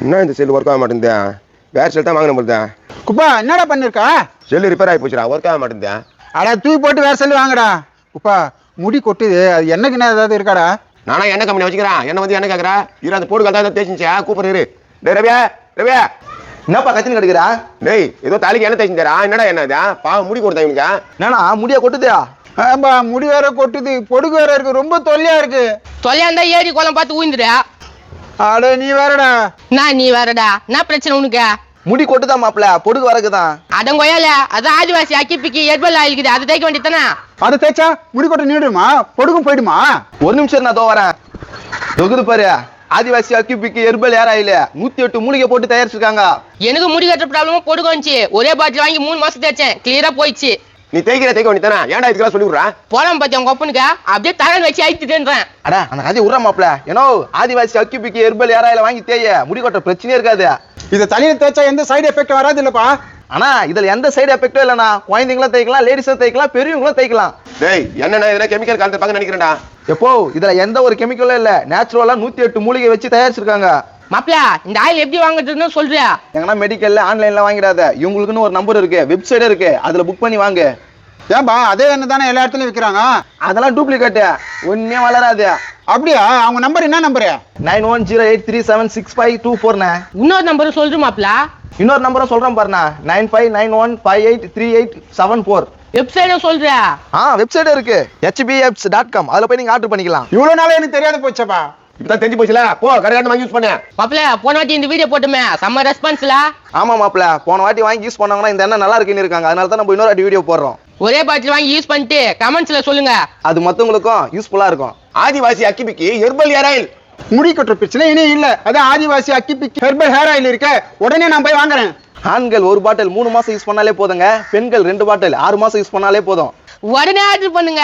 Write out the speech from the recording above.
என்ன இந்த செல் ஒர்க் ஆக மாட்டேங்குது? வேற செல் தான் வாங்கணும் போல. குப்பா என்னடா பண்ணிருக்கா? செல் ரிப்பேர் ஆகி போச்சுடா, ஒர்க் ஆக மாட்டேங்குது. அடா தூக்கி போட்டு வேற செல் வாங்கடா. குப்பா முடி கொட்டுது, அது என்னக்குன்னா ஏதாவது இருக்காடா? நானா என்ன கம்பெனி வச்சுக்கிறேன், என்ன வந்து என்ன கேட்குறா? இரு அந்த போடு கலதான் தேய்ச்சிச்சா கூப்பிடு இரு. டேய் ரவியா, ரவியா என்னப்பா கத்தின்னு கிடக்குறா? டேய் ஏதோ தலைக்கு என்ன தேய்ச்சிந்தா? என்னடா என்னது பாவம் முடி கொடுத்தா இவனுக்கு? என்னண்ணா முடியா கொட்டுதா? ஆமா முடி வேற கொட்டுது, பொடுகு வேற இருக்கு, ரொம்ப தொல்லையா இருக்கு. தொல்லையா இருந்தா ஏறி கோலம் பார்த்து ஊந்துடா. அட நீ வேறடா. நான் நீ வேறடா, என்ன பிரச்சனை உனக்கு? முடி கொட்டுதான் மாப்பிள, பொடுகு வரக்குதான். அதங்கொய்யால அதான் ஆதிவாசி அக்கி பிக்கி ஹெர்பல் ஆயில் இருக்குது, அது தேய்க்க வேண்டியதானே? அதை தேய்ச்சா முடி கொட்ட நீடுமா, பொடுகும் போயிடுமா? ஒரு நிமிஷம் நான் தோ வரேன். தொகுது பாரு, ஆதிவாசி அக்கி பிக்கி ஹெர்பல் ஏர் ஆயில் 108 மூலிகை போட்டு தயாரிச்சிருக்காங்க. எனக்கு முடி கட்டுற ப்ராப்ளமும் பொடுகு வந்துச்சு. ஒரே பாட்டில் வாங்கி 3 மாசம் தேய்ச்சேன், கிளியரா போயிடுச்சு. நீ தேய்க்க வேண்டியதானே? ஏன்டா இதுக்கெல்லாம் சொல்லி விடுறா? போலாம் பத்தி அவங்க ஒப்பனுக்கு அப்படியே தலையில் வச்சு அழித்துட்டேன்றேன். அடா அந்த கதையை விட்றா மாப்பிள. ஏன்னோ ஆதிவாசி அக்கி பிக்கி ஹெர்பல் ஏர் ஆயில் வாங்கி தேய முடி கொட்ட பிரச்சனையே இருக்காது. இதை தலையில தேய்ச்சா எந்த சைடு எஃபெக்ட் வராது இல்லப்பா? ஆனா இதுல எந்த சைடு எஃபெக்டும் இல்லைண்ணா. குழந்தைங்களும் தேய்க்கலாம், லேடிஸும் தேய்க்கலாம், பெரியவங்களும் தேய்க்கலாம். டேய் என்னண்ணா இதெல்லாம் கெமிக்கல் கலந்து பார்க்க நினைக்கிறேன்டா. எப்போ இதுல எந்த ஒரு கெமிக்கலும் இல்ல, நேச்சுரலா 108 மூலிகை வச்சு தயாரிச்சிருக்காங்க. மாப்பிள இந்த ஆயில் எப்படி வாங்குறதுன்னு சொல்றியா? எங்கன்னா மெடிக்கல்ல ஆன்லைன்ல வாங்கிடாத, இவங்களுக்குன்னு ஒரு நம்பர் இருக்கு, வெப்சைட் இருக்கு, அதுல புக் பண்ணி வாங்க. ஏன்பா அதே என்ன தானே எல்லா இடத்துலயும் விற்கிறாங்க? அதெல்லாம் டூப்ளிகேட், ஒன்னே வளராது. அப்படியா? அவங்க நம்பர் என்ன நம்பரு? 9108376524. இன்னொரு நம்பரும் சொல்ற மாப்பிள. இன்னொரு நம்பரும் சொல்றேன் பாருண்ணா, 9591583874. வெப்சைடும் சொல்ற? வெப்சைட் இருக்கு, hbfs.com. அதுல போய் நீங்க ஆர்டர் பண்ணிக்கலாம். இவ்வளவு நாளே எனக்கு தெரியாத போச்சப்பா. இப்பதான் தெரிஞ்சு போச்சுல, போ கரெக்டான வாங்கி யூஸ் பண்ண. மாப்பிள போன வாட்டி இந்த வீடியோ போட்டுமே செம்ம ரெஸ்பான்ஸ்ல. ஆமா மாப்பிள, போன வாட்டி வாங்கி யூஸ் பண்ணாங்கன்னா இந்த எண்ணெய் நல்லா இருக்குன்னு இருக்காங்க, அதனால தான் நம்ம இன்னொரு வாட்டி வீடியோ போடுறோம். ஒரே பாட்டில் வாங்கி யூஸ் பண்ணிட்டு கமெண்ட்ஸ்ல சொல்லுங்க, அது மத்தவங்களுக்கும் யூஸ்ஃபுல்லா இருக்கும். ஆதிவாசி அக்கி பிக்கி ஹெர்பல் ஏர் ஆயில். முடி கொட்டுற பிரச்சனை இனி இல்ல. அதான் ஆதிவாசி அக்கி பிக்கி ஹெர்பல் ஹேர் ஆயில் இருக்க, உடனே நான் போய் வாங்குறேன். ஆண்கள் ஒரு பாட்டில் 3 மாசம் யூஸ் பண்ணாலே போதுங்க, பெண்கள் 2 பாட்டில் 6 மாசம் யூஸ் பண்ணாலே போதும். உடனே ஆர்டர் பண்ணுங்க.